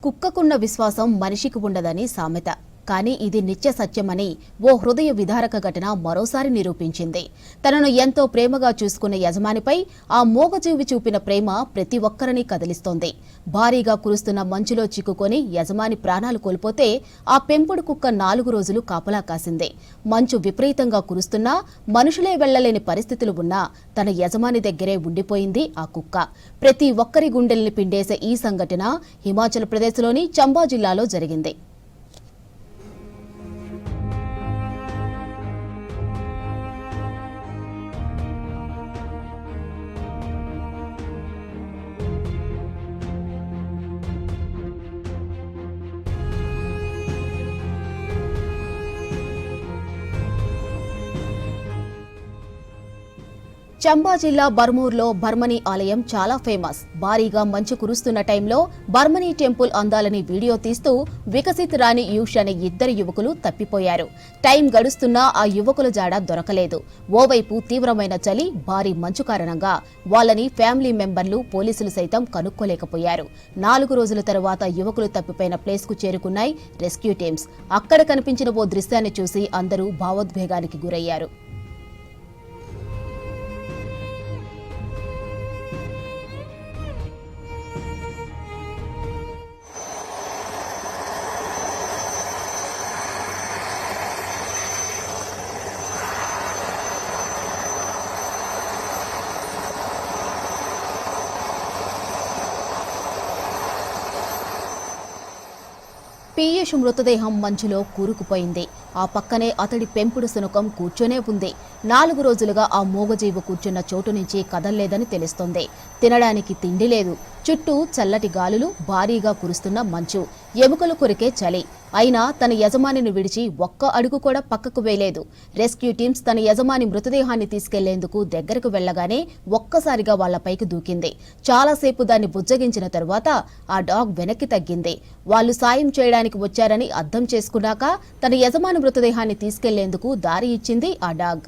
కుక్కకున్న విశ్వాసం మనిషికి ఉండదని సామెత. కానీ ఇది నిత్య సత్యమని ఓ హృదయ విదారక ఘటన మరోసారి నిరూపించింది. తనను ఎంతో ప్రేమగా చూసుకున్న యజమానిపై ఆ మూగజీవి చూపిన ప్రేమ ప్రతి ఒక్కరిని కదిలిస్తోంది. భారీగా కురుస్తున్న మంచులో చిక్కుకొని యజమాని ప్రాణాలు కోల్పోతే ఆ పెంపుడు కుక్క 4 రోజులు కాపలా కాసింది. మంచు విపరీతంగా కురుస్తున్నా, మనుషులే వెళ్లలేని పరిస్థితులు ఉన్నా తన యజమాని దగ్గరే ఉండిపోయింది ఆ కుక్క. ప్రతి ఒక్కరి గుండెల్ని పిండేసే ఈ సంఘటన హిమాచల్ ప్రదేశ్లోని చంబా జిల్లాలో జరిగింది. చంబా జిల్లా బర్మూర్లో బర్మనీ ఆలయం చాలా ఫేమస్. భారీగా మంచు కురుస్తున్న టైంలో బర్మనీ టెంపుల్ అందాలని వీడియో తీస్తూ వికసిత్ రాణి యూష్ అనే 2 యువకులు తప్పిపోయారు. టైం గడుస్తున్నా ఆ యువకుల జాడ దొరకలేదు. ఓవైపు తీవ్రమైన చలి, భారీ మంచు కారణంగా వాళ్ళని ఫ్యామిలీ మెంబర్లు, పోలీసులు సైతం కనుక్కోలేకపోయారు. 4 రోజుల తర్వాత యువకులు తప్పిపోయిన ప్లేస్ కు చేరుకున్నాయి రెస్క్యూ టీమ్స్. అక్కడ కనిపించిన ఓ దృశ్యాన్ని చూసి అందరూ భావోద్వేగానికి గురయ్యారు. పీయూష్ మృతదేహం మంచులో కూరుకుపోయింది. ఆ పక్కనే అతడి పెంపుడు శునకం కూర్చొనే ఉంది. 4 రోజులుగా ఆ మూగజీవి కూర్చున్న చోటు నుంచి కదల్లేదని తెలుస్తోంది. తినడానికి తిండి లేదు. చుట్టూ చల్లటి గాలులు, భారీగా కురుస్తున్న మంచు, ఎముకలు కొరికే చలి. అయినా తన యజమానిని విడిచి ఒక్క అడుగు కూడా పక్కకు వేయలేదు. రెస్క్యూ టీమ్స్ తన యజమాని మృతదేహాన్ని తీసుకెళ్లేందుకు దగ్గరకు వెళ్లగానే ఒక్కసారిగా వాళ్లపైకి దూకింది. చాలాసేపు దాన్ని బుజ్జగించిన తరువాత ఆ డాగ్ వెనక్కి తగ్గింది. వాళ్లు సాయం చేయడానికి వచ్చారని అర్థం చేసుకున్నాక తన యజమాని మృతదేహాన్ని తీసుకెళ్లేందుకు దారి ఇచ్చింది ఆ డాగ్.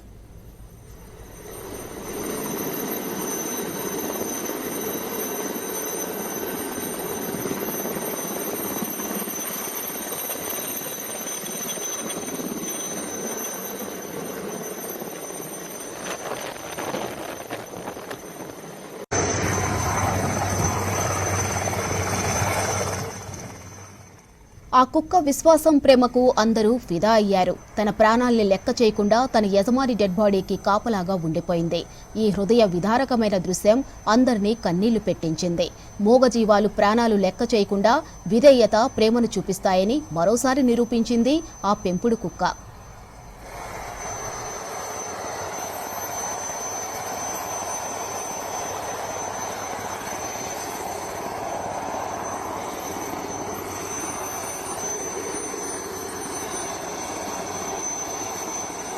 ఆ కుక్క విశ్వాసం, ప్రేమకు అందరూ ఫిదా అయ్యారు. తన ప్రాణాల్ని లెక్క చేయకుండా తన యజమాని డెడ్ బాడీకి కాపలాగా ఉండిపోయింది. ఈ హృదయ విదారకమైన దృశ్యం అందరినీ కన్నీళ్లు పెట్టించింది. మూగజీవాలు ప్రాణాలు లెక్క చేయకుండా విధేయత, ప్రేమను చూపిస్తాయని మరోసారి నిరూపించింది ఆ పెంపుడు కుక్క.